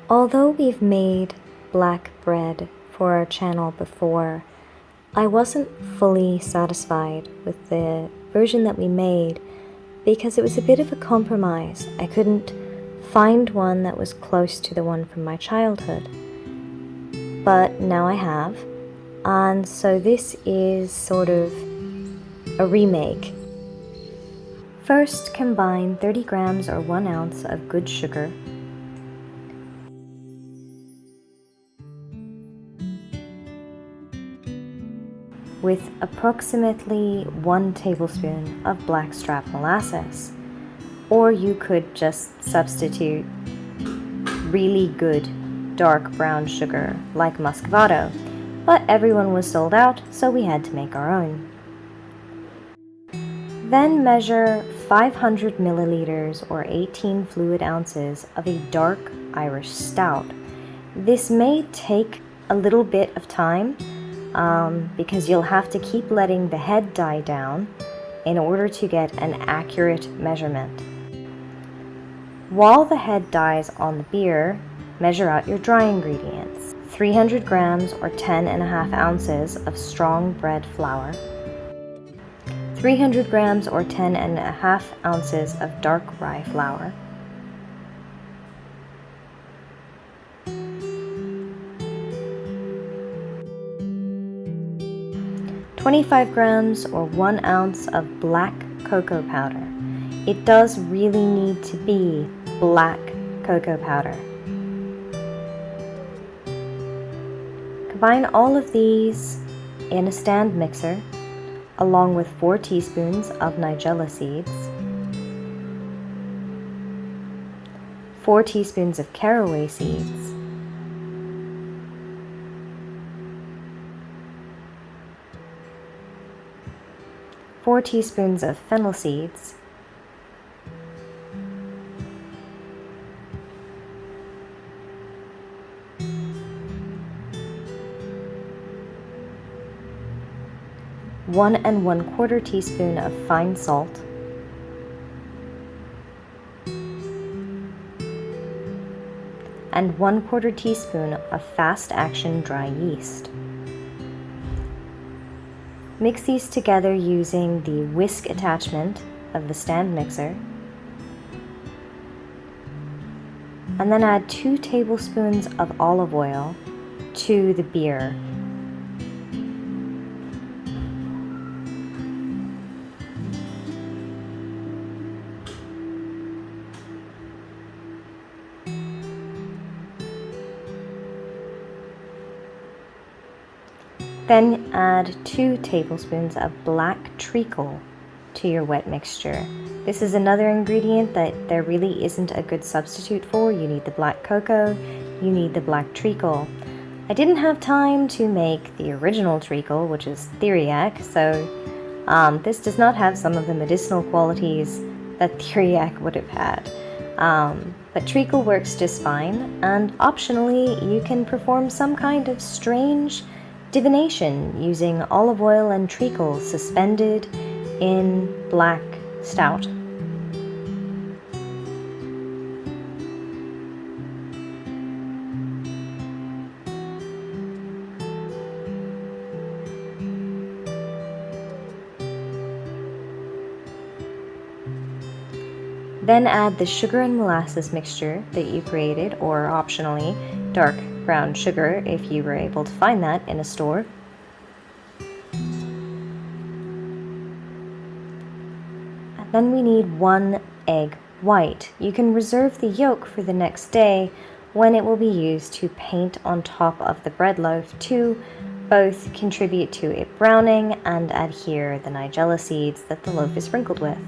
Although we've made black bread for our channel before, I wasn't fully satisfied with the version that we made because it was a bit of a compromise. I couldn't find one that was close to the one from my childhood, but now I have, and so this is sort of a remake. First, combine 30 grams or 1 ounce of good sugar with approximately 1 tablespoon of Blackstrap molasses, or you could just substitute really good dark brown sugar like muscovado, but everyone was sold out, so we had to make our own. Then measure 500 milliliters or 18 fluid ounces of a dark Irish stout. This may take a little bit of time because you'll have to keep letting the head die down in order to get an accurate measurement. While the head dies on the beer, measure out your dry ingredients. 300 grams or 10.5 ounces of strong bread flour, 300 grams or 10.5 ounces of dark rye flour, 25 grams or 1 ounce of black cocoa powder. It does really need to be black cocoa powder. Combine all of these in a stand mixer along with 4 teaspoons of Nigella seeds, 4 teaspoons of caraway seeds, 4 teaspoons of fennel seeds, one and 1/4 teaspoon of fine salt, and 1/4 teaspoon of fast action dry yeast. Mix these together using the whisk attachment of the stand mixer, and then add 2 tablespoons of olive oil to the beer. Then add 2 tablespoons of black treacle to your wet mixture. This is another ingredient that there really isn't a good substitute for. You need the black cocoa, you need the black treacle. I didn't have time to make the original treacle, which is Theriac, so this does not have some of the medicinal qualities that Theriac would have had. But treacle works just fine, and optionally you can perform some kind of strange divination using olive oil and treacle suspended in black stout. Then add the sugar and molasses mixture that you created, or optionally, dark brown sugar if you were able to find that in a store. And then we need 1 egg white. You can reserve the yolk for the next day when it will be used to paint on top of the bread loaf to both contribute to it browning and adhere the Nigella seeds that the loaf is sprinkled with.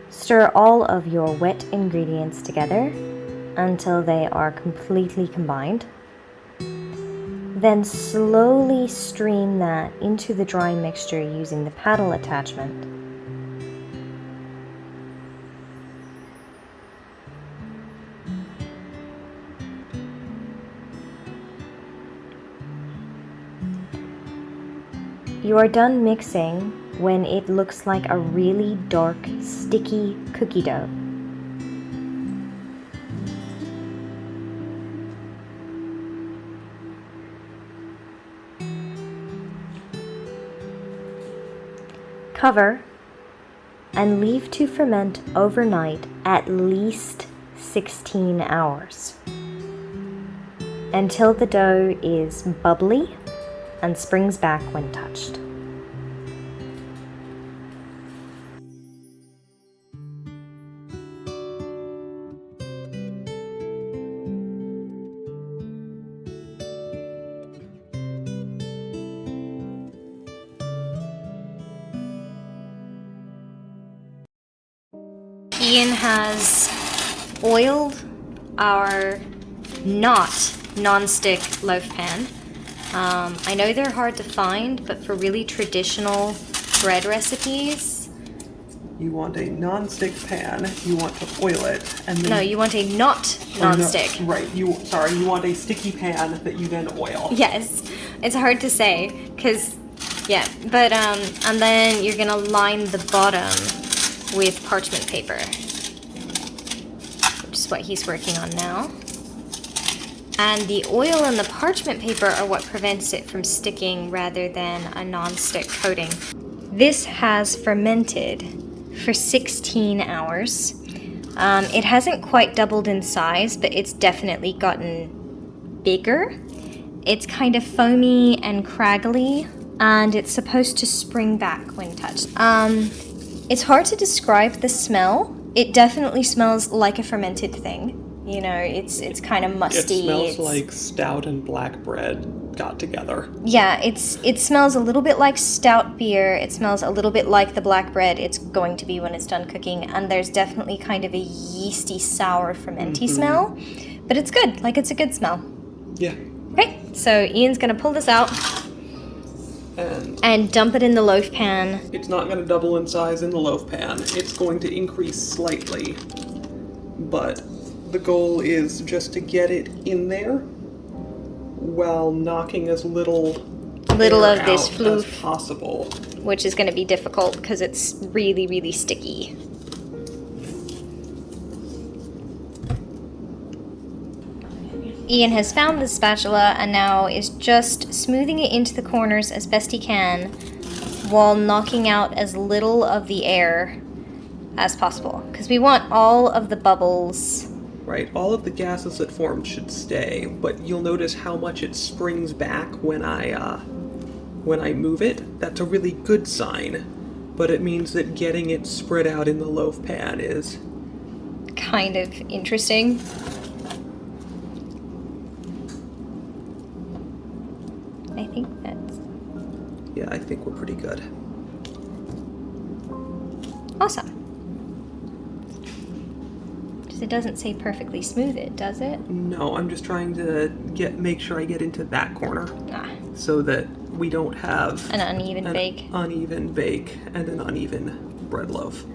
Stir all of your wet ingredients together until they are completely combined. Then slowly stream that into the dry mixture using the paddle attachment. You are done mixing when it looks like a really dark, sticky cookie dough. Cover and leave to ferment overnight at least 16 hours until the dough is bubbly and springs back when touched. Ian has oiled our non-stick loaf pan. I know they're hard to find, but for really traditional bread recipes... You want a non-stick pan, you want to oil it, and then... No, you want a non-stick. No, right, you want a sticky pan that you then oil. Yes, it's hard to say, because, yeah, but, and then you're gonna line the bottom with parchment paper, which is what he's working on now. And the oil and the parchment paper are what prevents it from sticking rather than a non-stick coating. This has fermented for 16 hours. It hasn't quite doubled in size, but it's definitely gotten bigger. It's kind of foamy and craggly, and it's supposed to spring back when touched. It's hard to describe the smell. It definitely smells like a fermented thing. You know, it's kind of musty. It smells like stout and black bread got together. Yeah, it smells a little bit like stout beer. It smells a little bit like the black bread it's going to be when it's done cooking. And there's definitely kind of a yeasty, sour, fermenty smell. But it's good. Like, it's a good smell. Yeah. Okay, so Ian's going to pull this out. And dump it in the loaf pan. It's not going to double in size in the loaf pan. It's going to increase slightly. But the goal is just to get it in there while knocking as little of this floof as possible. Which is going to be difficult because it's really, really sticky. Ian has found the spatula and now is just smoothing it into the corners as best he can while knocking out as little of the air as possible. Because we want all of the bubbles... Right, all of the gases that formed should stay, but you'll notice how much it springs back when I move it. That's a really good sign, but it means that getting it spread out in the loaf pan is... kind of interesting. I think that's... Yeah, I think we're pretty good. Awesome. It doesn't say perfectly smooth it, does it? No, I'm just trying to make sure I get into that corner. So that we don't have an uneven bake. Uneven bake and an uneven bread loaf.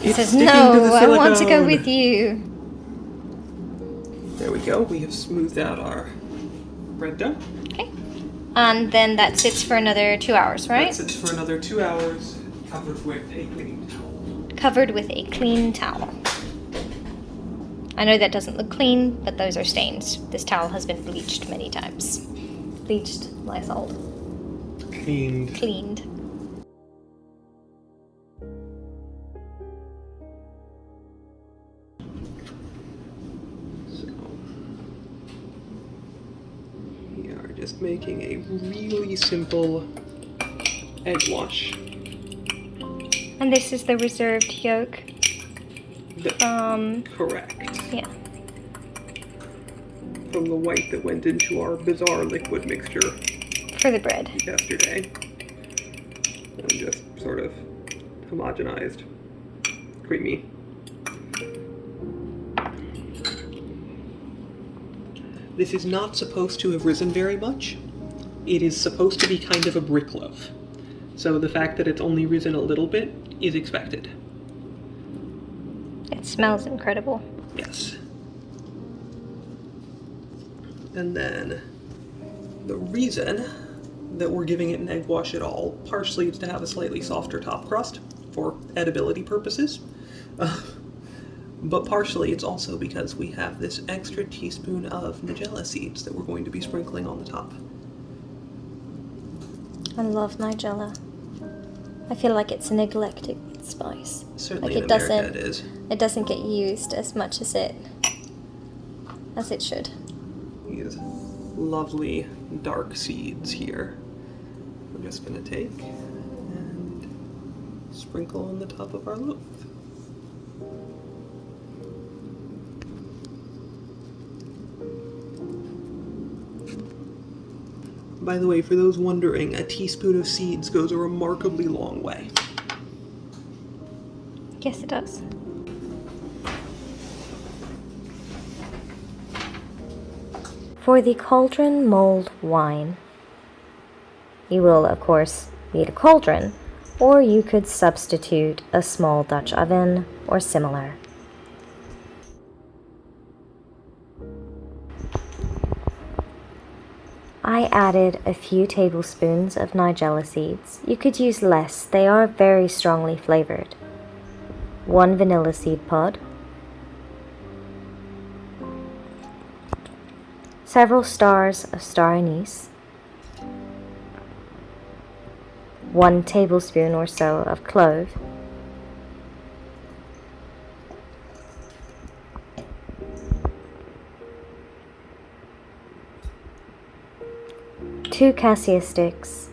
It says, no, I want to go with you. There we go. We have smoothed out our bread dough. Okay. And then that sits for another 2 hours, right? That sits for another 2 hours, covered with a clean towel. Covered with a clean towel. I know that doesn't look clean, but those are stains. This towel has been bleached many times. Bleached, Lysol. Cleaned. So, we are just making a really simple egg wash. And this is the reserved yolk from... Correct. Yeah. From the white that went into our bizarre liquid mixture. For the bread. Yesterday. And just sort of homogenized. Creamy. This is not supposed to have risen very much. It is supposed to be kind of a brick loaf. So the fact that it's only risen a little bit is expected. It smells incredible. Yes. And then the reason that we're giving it an egg wash at all, partially it's to have a slightly softer top crust for edibility purposes, but partially it's also because we have this extra teaspoon of Nigella seeds that we're going to be sprinkling on the top. I love Nigella. I feel like it's a neglected spice. Certainly like in America it is. It doesn't get used as much as it should. These lovely dark seeds here. We're just going to take and sprinkle on the top of our loaf. By the way, for those wondering, a teaspoon of seeds goes a remarkably long way. Yes, it does. For the Cauldron Mulled wine, you will, of course, need a cauldron, or you could substitute a small Dutch oven or similar. I added a few tablespoons of Nigella seeds. You could use less, they are very strongly flavored. 1 vanilla seed pod, several stars of star anise, 1 tablespoon or so of clove, two Cassia Sticks,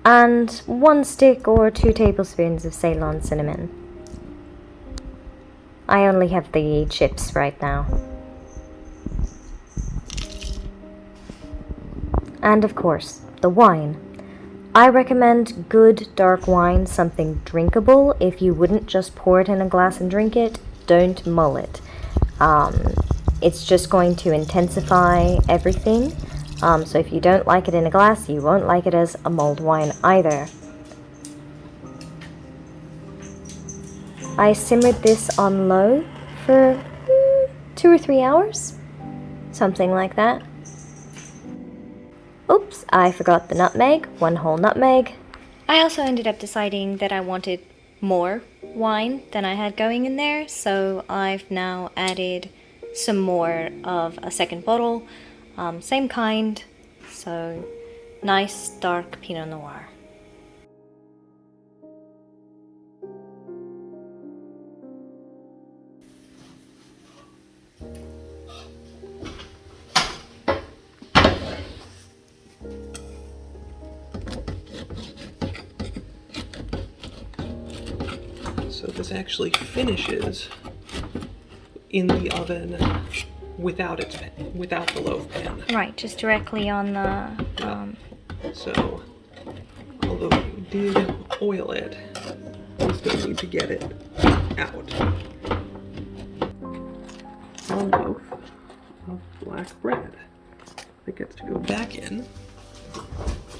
and 1 stick or 2 tablespoons of Ceylon cinnamon. I only have the chips right now. And of course, the wine. I recommend good dark wine, something drinkable. If you wouldn't just pour it in a glass and drink it, don't mull it. It's just going to intensify everything. So if you don't like it in a glass, you won't like it as a mulled wine either. I simmered this on low for 2 or 3 hours, something like that. Oops, I forgot the nutmeg, 1 whole nutmeg. I also ended up deciding that I wanted more wine than I had going in there, so I've now added some more of a second bottle, same kind, so nice dark Pinot Noir. So this actually finishes in the oven without the loaf pan. Right, just directly on the... So, although we did oil it, we still need to get it out. A loaf of black bread that gets to go back in,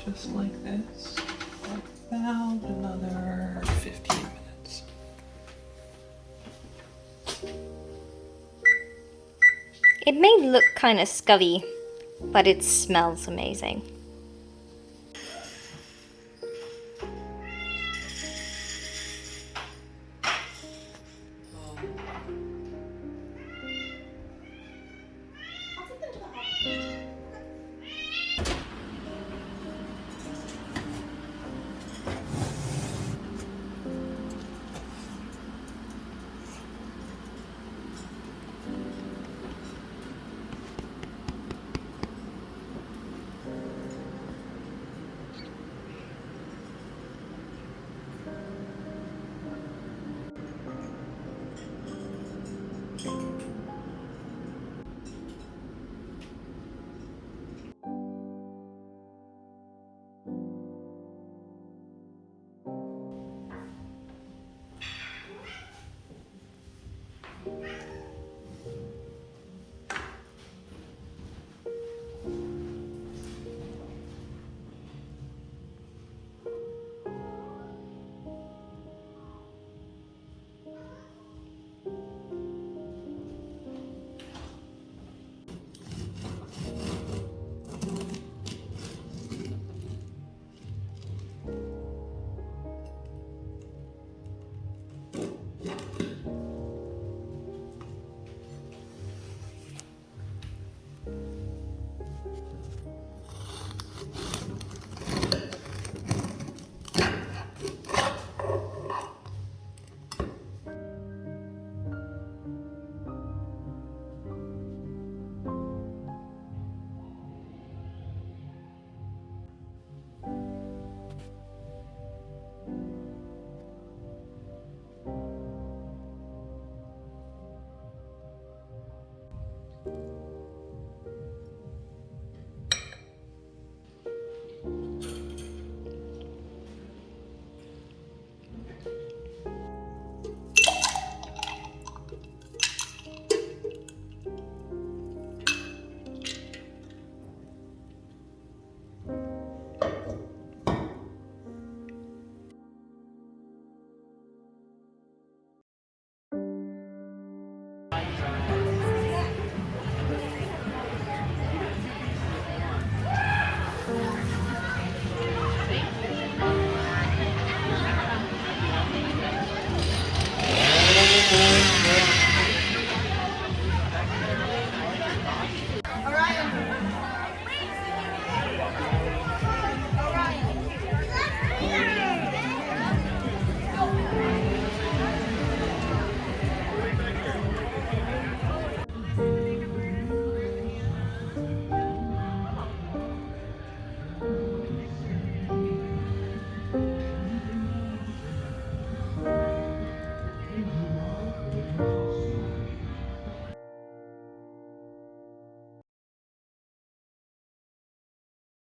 just like this, for about another 15 minutes. It may look kind of scuvy, but it smells amazing.